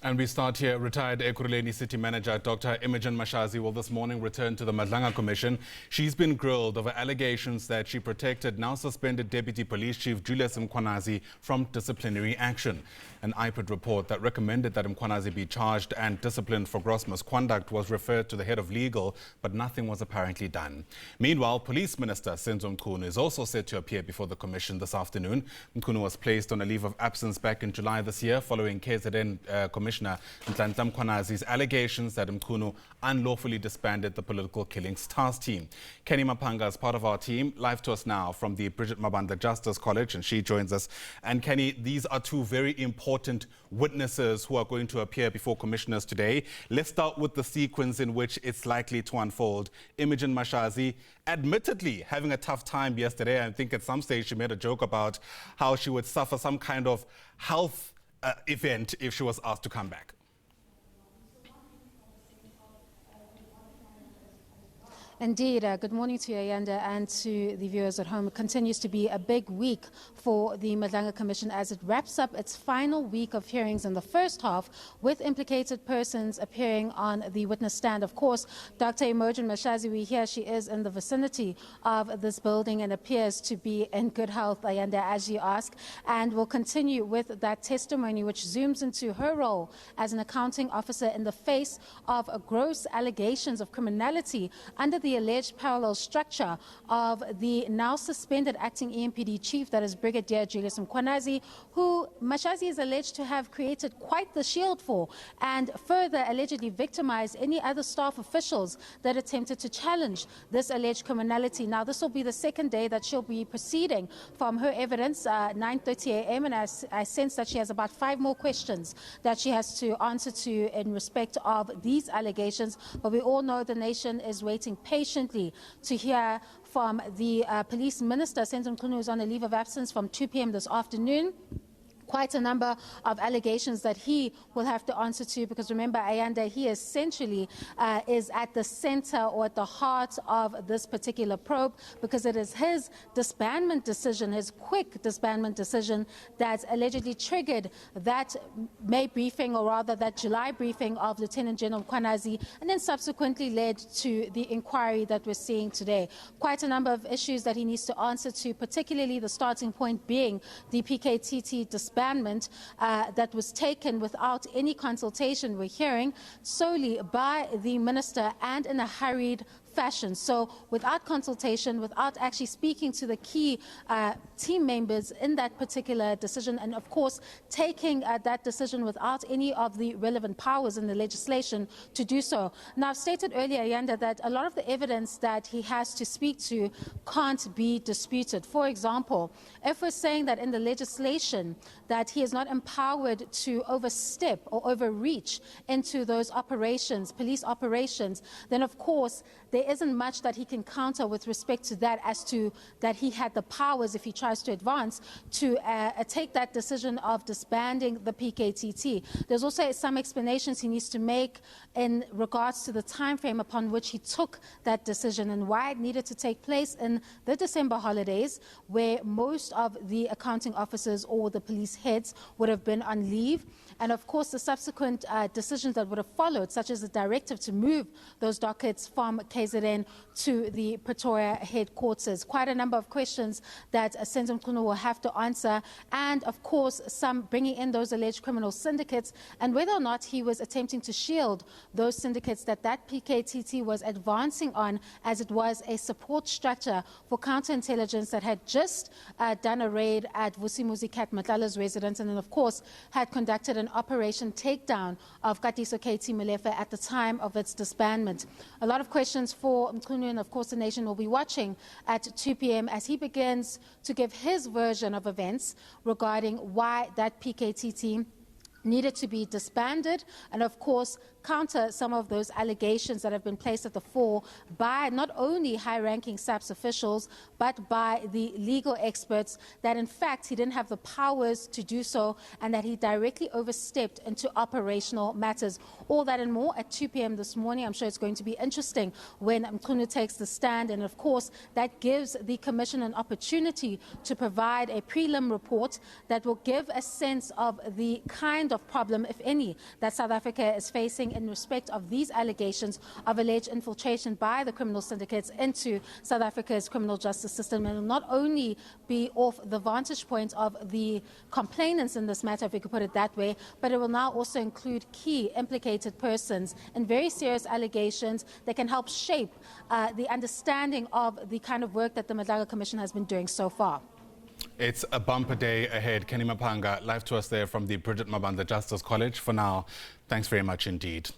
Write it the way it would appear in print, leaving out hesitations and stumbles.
And we start here. Retired Ekurhuleni City Manager Dr. Imogen Mashazi will this morning return to the Madlanga Commission. She's been grilled over allegations that she protected now suspended Deputy Police Chief Julius Mkhwanazi from disciplinary action. An IPID report that recommended that Mkhwanazi be charged and disciplined for gross misconduct was referred to the head of legal, but nothing was apparently done. Meanwhile, Police Minister Senzo Mchunu is also set to appear before the Commission this afternoon. Mchunu was placed on a leave of absence back in July this year following KZN Commissioner Madlanga Commission's allegations that Mchunu unlawfully disbanded the political killings task team. Kenny Mapanga is part of our team, live to us now from the Bridget Mabanda Justice College, and she joins us. And Kenny, these are two very important witnesses who are going to appear before commissioners today. Let's start with the sequence in which it's likely to unfold. Imogen Mashazi, admittedly having a tough time yesterday. I think at some stage she made a joke about how she would suffer some kind of health event if she was asked to come back. Indeed. Good morning to you, Ayanda, and to the viewers at home. It continues to be a big week for the Madlanga Commission as it wraps up its final week of hearings in the first half, with implicated persons appearing on the witness stand. Of course, Dr. Imogen Mashazi, we hear she is in the vicinity of this building and appears to be in good health, Ayanda, as you ask, and will continue with that testimony which zooms into her role as an accounting officer in the face of gross allegations of criminality under the alleged parallel structure of the now suspended acting EMPD chief, that is Brigadier Julius Mkhwanazi, who Mashazi is alleged to have created quite the shield for, and further allegedly victimized any other staff officials that attempted to challenge this alleged criminality. Now, this will be the second day that she'll be proceeding from her evidence, 9:30 a.m., and I sense that she has about 5 more questions that she has to answer to in respect of these allegations. But we all know the nation is waiting patiently to hear from the Police Minister, Senzo Mchunu, who is on a leave of absence from 2 p.m. this afternoon. Quite a number of allegations that he will have to answer to, because remember, Ayanda, he essentially is at the center or at the heart of this particular probe, because it is his disbandment decision, his quick disbandment decision, that allegedly triggered that May briefing, or rather that July briefing of Lieutenant General Mkhwanazi, and then subsequently led to the inquiry that we're seeing today. Quite a number of issues that he needs to answer to, particularly the starting point being the PKTT disbandment that was taken without any consultation, we're hearing, solely by the minister and in a hurried fashion. So without consultation, without actually speaking to the key team members in that particular decision, and of course taking that decision without any of the relevant powers in the legislation to do so. Now, I've stated earlier, Yanda, that a lot of the evidence that he has to speak to can't be disputed. For example, if we're saying that in the legislation that he is not empowered to overstep or overreach into those operations, police operations, then of course there isn't much that he can counter with respect to that, as to that he had the powers, if he tries to advance, to take that decision of disbanding the PKTT. There's also some explanations he needs to make in regards to the time frame upon which he took that decision and why it needed to take place in the December holidays, where most of the accounting officers or the police heads would have been on leave. And of course, the subsequent decisions that would have followed, such as the directive to move those dockets from KZN to the Pretoria headquarters. Quite a number of questions that Senzo Mchunu will have to answer, and of course some bringing in those alleged criminal syndicates, and whether or not he was attempting to shield those syndicates that PKTT was advancing on, as it was a support structure for counterintelligence that had just done a raid at Vusimuzi Kat Matlala's residence, and then of course had conducted an operation takedown of Katiso KT Molefe at the time of its disbandment. A lot of questions for Mchunu, and of course the nation will be watching at 2 p.m. as he begins to give his version of events regarding why that PKTT needed to be disbanded, and of course counter some of those allegations that have been placed at the fore by not only high-ranking SABC officials, but by the legal experts, that in fact he didn't have the powers to do so, and that he directly overstepped into operational matters. All that and more at 2 p.m. this morning. I'm sure it's going to be interesting when Mchunu takes the stand, and of course that gives the Commission an opportunity to provide a prelim report that will give a sense of the kind of problem, if any, that South Africa is facing in respect of these allegations of alleged infiltration by the criminal syndicates into South Africa's criminal justice system. And it will not only be off the vantage point of the complainants in this matter, if we could put it that way, but it will now also include key implicated persons in very serious allegations that can help shape the understanding of the kind of work that the Madlanga Commission has been doing so far. It's a bumper day ahead. Kenny Mapanga, live to us there from the Bridget Mabanda Justice College. For now, thanks very much indeed.